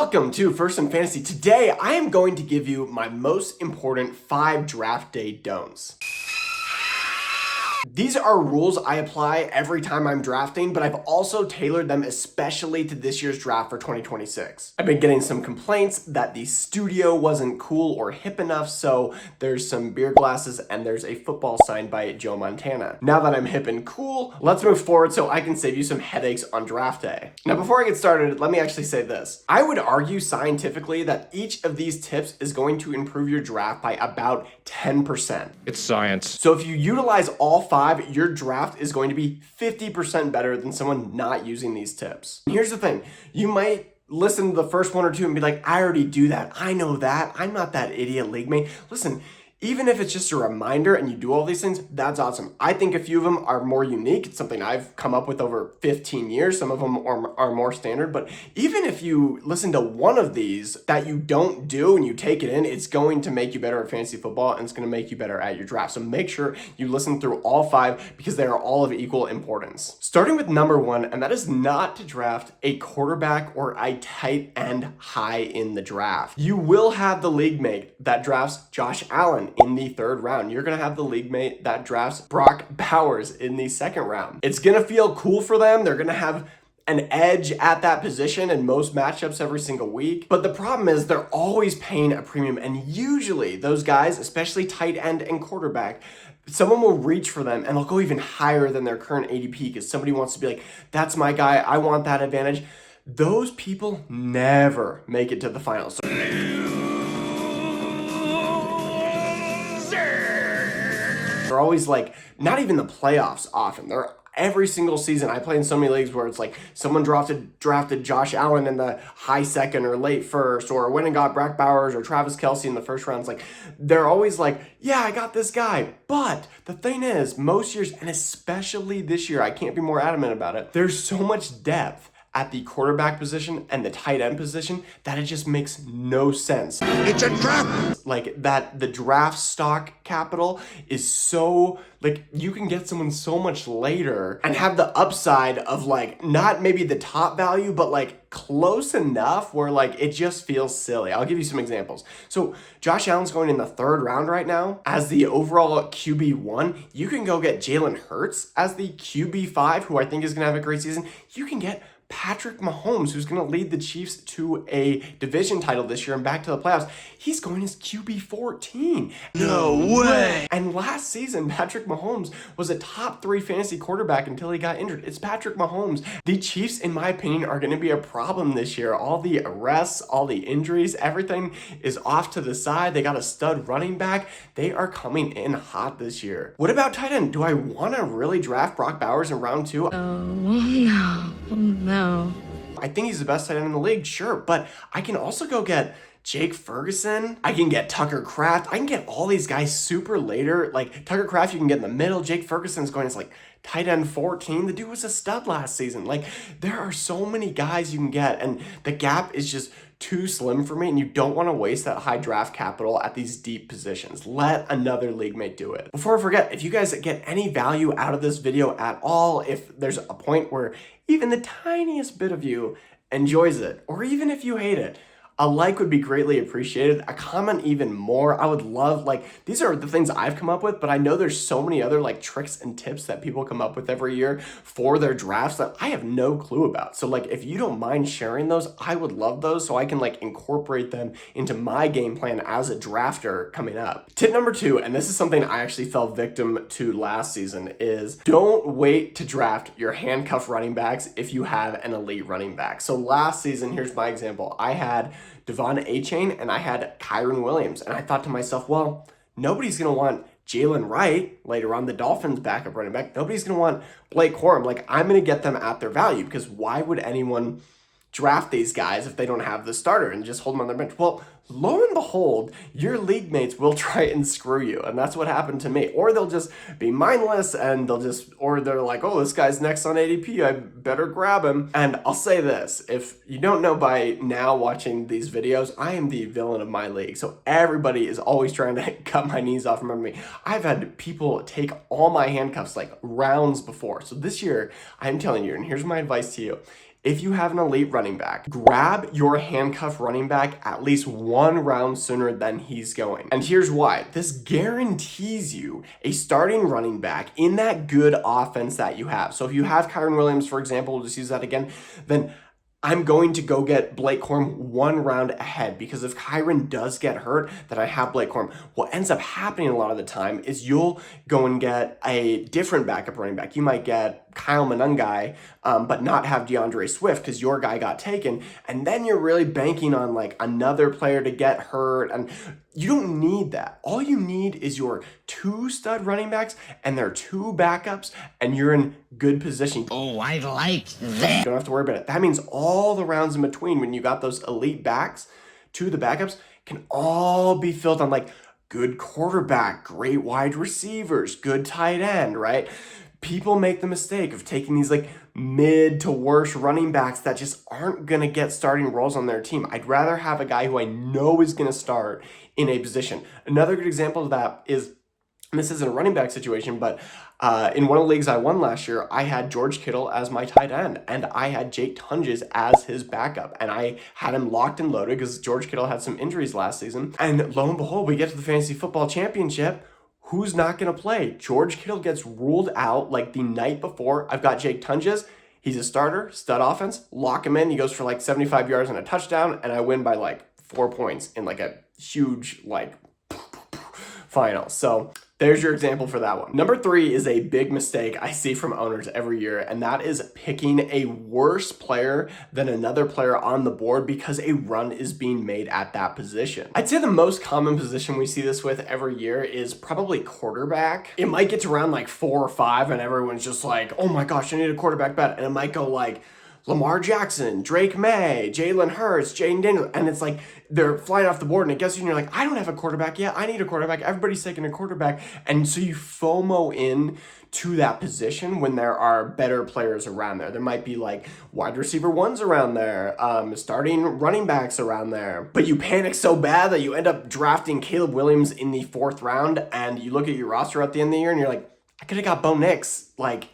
Welcome to First in Fantasy. Today, I am going to give you my most important 5 draft day don'ts. These are rules I apply every time I'm drafting, but I've also tailored them especially to this year's draft for 2026. I've been getting some complaints that the studio wasn't cool or hip enough, so there's some beer glasses and there's a football signed by Joe Montana. Now that I'm hip and cool, let's move forward so I can save you some headaches on draft day. Now, before I get started, let me actually say this. I would argue scientifically that each of these tips is going to improve your draft by about 10%. It's science. So if you utilize all 5, your draft is going to be 50% better than someone not using these tips. And here's the thing, you might listen to the first 1 or 2 and be like, I already do that. I know that. I'm not that idiot league mate. Listen, even if it's just a reminder and you do all these things, that's awesome. I think a few of them are more unique. It's something I've come up with over 15 years. Some of them are more standard, but even if you listen to one of these that you don't do and you take it in, it's going to make you better at fantasy football and it's going to make you better at your draft. So make sure you listen through all 5 because they are all of equal importance. Starting with number 1, and that is not to draft a quarterback or a tight end high in the draft. You will have the league mate that drafts Josh Allen in the 3rd round. You're going to have the league mate that drafts Brock Bowers in the 2nd round. It's going to feel cool for them. They're going to have an edge at that position in most matchups every single week. But the problem is they're always paying a premium. And usually those guys, especially tight end and quarterback, someone will reach for them and they'll go even higher than their current ADP because somebody wants to be like, that's my guy. I want that advantage. Those people never make it to the finals. They're always like, not even the playoffs often. They're every single season. I play in so many leagues where it's like someone drafted Josh Allen in the high 2nd or late 1st, or went and got Brock Bowers or Travis Kelce in the 1st round. It's like, they're always like, yeah, I got this guy. But the thing is, most years, and especially this year, I can't be more adamant about it, there's so much depth at the quarterback position and the tight end position that it just makes no sense. It's a trap! Like that the draft stock capital is so, like, you can get someone so much later and have the upside of like not maybe the top value, but like close enough where like it just feels silly. I'll give you some examples. So Josh Allen's going in the 3rd round right now as the overall QB1. You can go get Jalen Hurts as the QB5, who I think is going to have a great season. You can get Patrick Mahomes, who's going to lead the Chiefs to a division title this year and back to the playoffs. He's going as QB14. No way! And last season, Patrick Mahomes was a top 3 fantasy quarterback until he got injured. It's Patrick Mahomes. The Chiefs, in my opinion, are going to be a problem this year. All the arrests, all the injuries, everything is off to the side. They got a stud running back. They are coming in hot this year. What about tight end? Do I want to really draft Brock Bowers in round 2? No. I think he's the best tight end in the league, sure, but I can also go get Jake Ferguson. I can get Tucker Kraft. I can get all these guys super later. Like Tucker Kraft, you can get in the middle. Jake Ferguson's going as like tight end 14. The dude was a stud last season. Like there are so many guys you can get, and the gap is just too slim for me, and you don't want to waste that high draft capital at these deep positions. Let another league mate do it. Before I forget, if you guys get any value out of this video at all, if there's a point where even the tiniest bit of you enjoys it, or even if you hate it, a like would be greatly appreciated. A comment even more. I would love, like, these are the things I've come up with, but I know there's so many other like tricks and tips that people come up with every year for their drafts that I have no clue about. So like, if you don't mind sharing those, I would love those so I can like incorporate them into my game plan as a drafter coming up. Tip number 2, and this is something I actually fell victim to last season, is don't wait to draft your handcuff running backs if you have an elite running back. So last season, here's my example. I had Devon Achane and I had Kyren Williams. And I thought to myself, well, nobody's going to want Jalen Wright later on, the Dolphins backup running back. Nobody's going to want Blake Corum. Like, I'm going to get them at their value because why would anyone draft these guys if they don't have the starter and just hold them on their bench? Well, lo and behold, your league mates will try and screw you. And that's what happened to me. Or they'll just be mindless and or they're like, oh, this guy's next on ADP, I better grab him. And I'll say this, if you don't know by now watching these videos, I am the villain of my league. So everybody is always trying to cut my knees off. Remember me, I've had people take all my handcuffs like rounds before. So this year, I'm telling you, and here's my advice to you. if you have an elite running back, grab your handcuff running back at least 1 round sooner than he's going. And here's why. This guarantees you a starting running back in that good offense that you have. So if you have Kyren Williams, for example, we'll just use that again, then I'm going to go get Blake Corum 1 round ahead, because if Kyren does get hurt, then I have Blake Corum. What ends up happening a lot of the time is you'll go and get a different backup running back. You might get Kyle Monangai, but not have DeAndre Swift because your guy got taken. And then you're really banking on like another player to get hurt. And you don't need that. All you need is your 2 stud running backs and their 2 backups, and you're in good position. Oh, I like that. You don't have to worry about it. That means all the rounds in between, when you got those elite backs to the backups, can all be filled on like good quarterback, great wide receivers, good tight end, right? People make the mistake of taking these like mid to worst running backs that just aren't going to get starting roles on their team. I'd rather have a guy who I know is going to start in a position. Another good example of that is, and this isn't a running back situation, but in one of the leagues I won last year, I had George Kittle as my tight end, and I had Jake Tunges as his backup, and I had him locked and loaded because George Kittle had some injuries last season. And lo and behold, we get to the Fantasy Football Championship. Who's not going to play? George Kittle gets ruled out like the night before. I've got Jake Tunges. He's a starter, stud offense. Lock him in. He goes for like 75 yards and a touchdown, and I win by like 4 points in like a huge like final. So there's your example for that one. Number 3 is a big mistake I see from owners every year, and that is picking a worse player than another player on the board because a run is being made at that position. I'd say the most common position we see this with every year is probably quarterback. It might get to around like 4 or 5 and everyone's just like, oh my gosh, I need a quarterback bet. And it might go like Lamar Jackson, Drake May, Jalen Hurts, Jaden Daniels, and it's like they're flying off the board, and it gets you, and you're like, I don't have a quarterback yet. I need a quarterback. Everybody's taking a quarterback, and so you FOMO in to that position when there are better players around there. There might be like wide receiver 1s around there, starting running backs around there, but you panic so bad that you end up drafting Caleb Williams in the 4th round, and you look at your roster at the end of the year, and you're like, I could have got Bo Nix, like,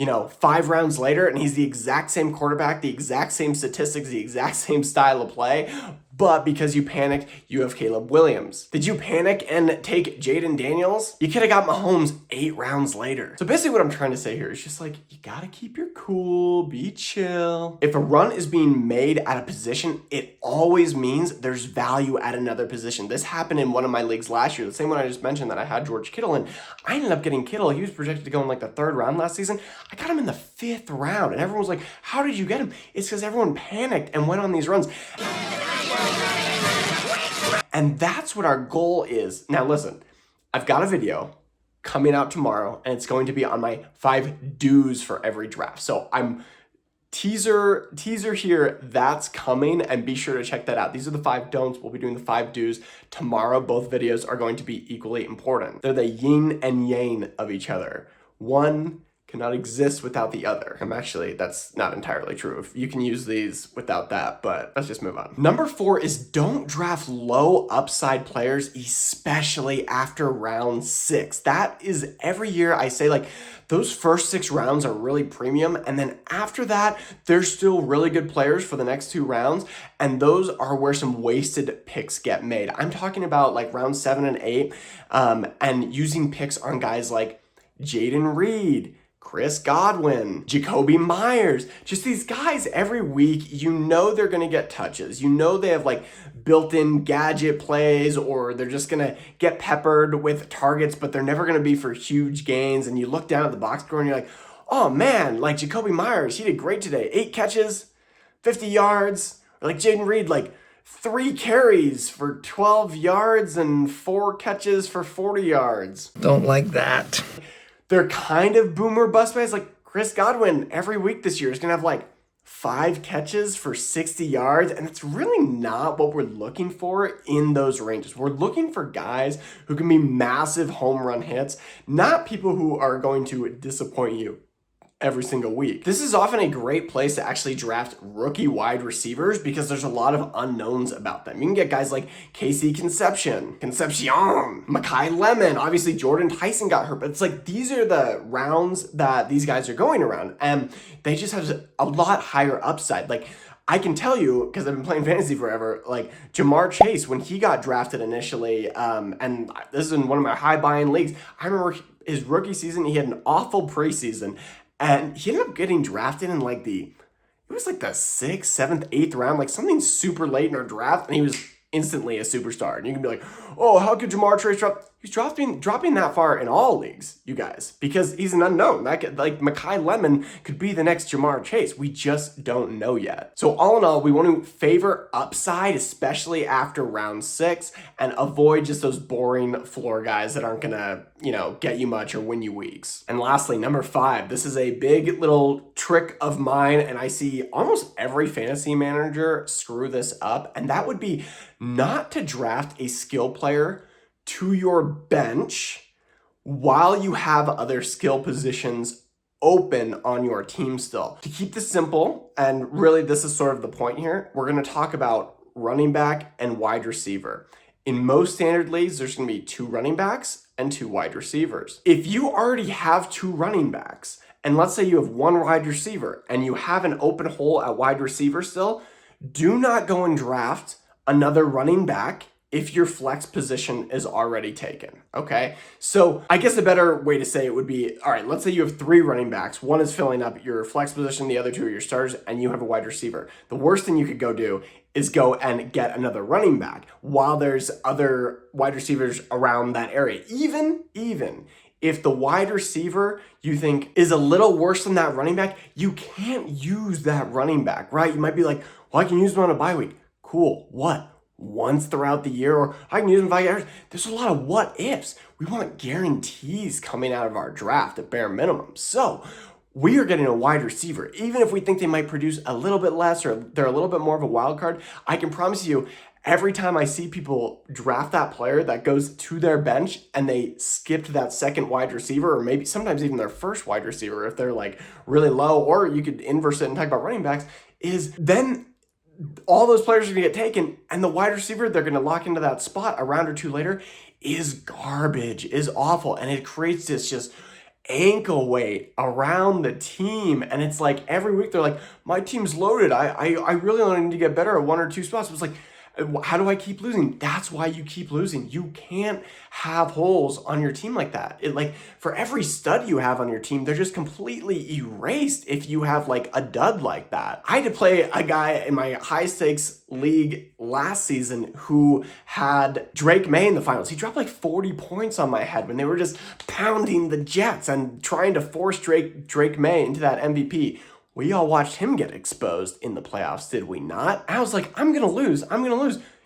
5 rounds later, and he's the exact same quarterback, the exact same statistics, the exact same style of play, but because you panicked, you have Caleb Williams. Did you panic and take Jaden Daniels? You could have got Mahomes 8 rounds later. So basically what I'm trying to say here is just like, you gotta keep your cool, be chill. If a run is being made at a position, it always means there's value at another position. This happened in one of my leagues last year, the same one I just mentioned that I had George Kittle in. I ended up getting Kittle. He was projected to go in like the 3rd round last season. I got him in the 5th round, and everyone was like, how did you get him? It's because everyone panicked and went on these runs. And that's what our goal is. Now listen, I've got a video coming out tomorrow, and it's going to be on my 5 do's for every draft. So I'm teaser here, that's coming, and be sure to check that out. These are the 5 don'ts. We'll be doing the 5 do's tomorrow. Both videos are going to be equally important. They're the yin and yang of each other. One cannot exist without the other. That's not entirely true. You can use these without that, but let's just move on. Number 4 is don't draft low upside players, especially after round 6. That is every year I say like those first 6 rounds are really premium, and then after that, there's still really good players for the next 2 rounds, and those are where some wasted picks get made. I'm talking about like round 7 and 8, and using picks on guys like Jaden Reed, Chris Godwin, Jacoby Myers, just these guys every week, they're going to get touches. They have like built-in gadget plays, or they're just going to get peppered with targets, but they're never going to be for huge gains. And you look down at the box score and you're like, oh man, like Jacoby Myers, he did great today. 8 catches, 50 yards, or like Jaden Reed, like 3 carries for 12 yards and 4 catches for 40 yards. Don't like that. They're kind of boomer bust plays. Like Chris Godwin every week this year is going to have like 5 catches for 60 yards. And it's really not what we're looking for in those ranges. We're looking for guys who can be massive home run hits, not people who are going to disappoint you every single week. This is often a great place to actually draft rookie wide receivers because there's a lot of unknowns about them. You can get guys like Casey Concepcion, Makai Lemon, obviously Jordan Tyson got hurt, but it's like these are the rounds that these guys are going around and they just have a lot higher upside. Like I can tell you, because I've been playing fantasy forever, like Jamar Chase, when he got drafted initially, and this is in one of my high buy-in leagues, I remember his rookie season, he had an awful preseason, and he ended up getting drafted in like it was like the 6th, 7th, 8th round, like something super late in our draft, and he was instantly a superstar. And you can be like, oh, how could Jamar Chase drop? He's dropping that far in all leagues, you guys, because he's an unknown. Like Makai Lemon could be the next Jamar Chase. We just don't know yet. So all in all, we want to favor upside, especially after round 6, and avoid just those boring floor guys that aren't gonna, get you much or win you weeks. And lastly, number 5, this is a big little trick of mine, and I see almost every fantasy manager screw this up, and that would be not to draft a skill player to your bench while you have other skill positions open on your team still. To keep this simple, and really this is sort of the point here, we're going to talk about running back and wide receiver. In most standard leagues, there's going to be 2 running backs and 2 wide receivers. If you already have 2 running backs, and let's say you have 1 wide receiver and you have an open hole at wide receiver still, do not go and draft another running back if your flex position is already taken, okay? So I guess a better way to say it would be, all right, let's say you have 3 running backs. 1 is filling up your flex position, the other 2 are your starters, and you have a wide receiver. The worst thing you could go do is go and get another running back while there's other wide receivers around that area. Even if the wide receiver you think is a little worse than that running back, you can't use that running back, right? You might be like, well, I can use him on a bye week. Cool, what? Once throughout the year, or I can use them 5 years. There's a lot of what ifs. We want guarantees coming out of our draft at bare minimum. So we are getting a wide receiver. Even if we think they might produce a little bit less or they're a little bit more of a wild card, I can promise you, every time I see people draft that player that goes to their bench and they skipped that second wide receiver, or maybe sometimes even their first wide receiver if they're like really low, or you could inverse it and talk about running backs, is then all those players are going to get taken, and the wide receiver they're going to lock into that spot a round or 2 later is garbage, is awful, and it creates this just ankle weight around the team. And it's like every week they're like, my team's loaded. I really only need to get better at 1 or 2 spots. It's like, how do I keep losing? That's why you keep losing. You can't have holes on your team like that. For every stud you have on your team, they're just completely erased if you have like a dud like that. I had to play a guy in my high stakes league last season who had Drake May in the finals. He dropped like 40 points on my head when they were just pounding the Jets and trying to force Drake May into that MVP. We all watched him get exposed in the playoffs, did we not? I was like, I'm going to lose.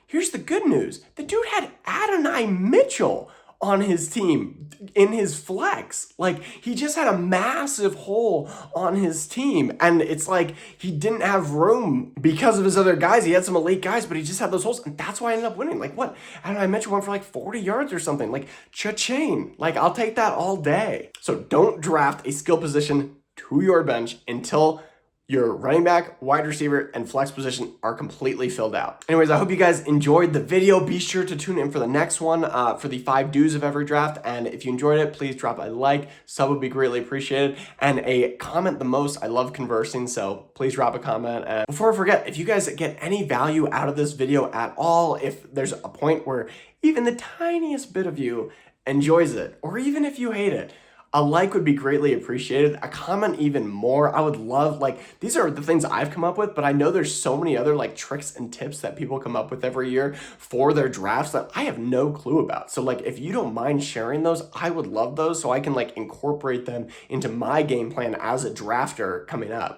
Here's the good news. The dude had Adonai Mitchell on his team in his flex. Like, he just had a massive hole on his team. And it's like he didn't have room because of his other guys. He had some elite guys, but he just had those holes. And that's why I ended up winning. Like, what? Adonai Mitchell went for like 40 yards or something. Like, cha-ching. Like, I'll take that all day. So don't draft a skill position to your bench until your running back, wide receiver, and flex position are completely filled out. Anyways, I hope you guys enjoyed the video. Be sure to tune in for the next one for the 5 do's of every draft. And if you enjoyed it, please drop a like. Sub would be greatly appreciated. And a comment the most. I love conversing, so please drop a comment. And before I forget, if you guys get any value out of this video at all, if there's a point where even the tiniest bit of you enjoys it, or even if you hate it, a like would be greatly appreciated. A comment even more. I would love, these are the things I've come up with, but I know there's so many other tricks and tips that people come up with every year for their drafts that I have no clue about. So if you don't mind sharing those, I would love those so I can incorporate them into my game plan as a drafter coming up.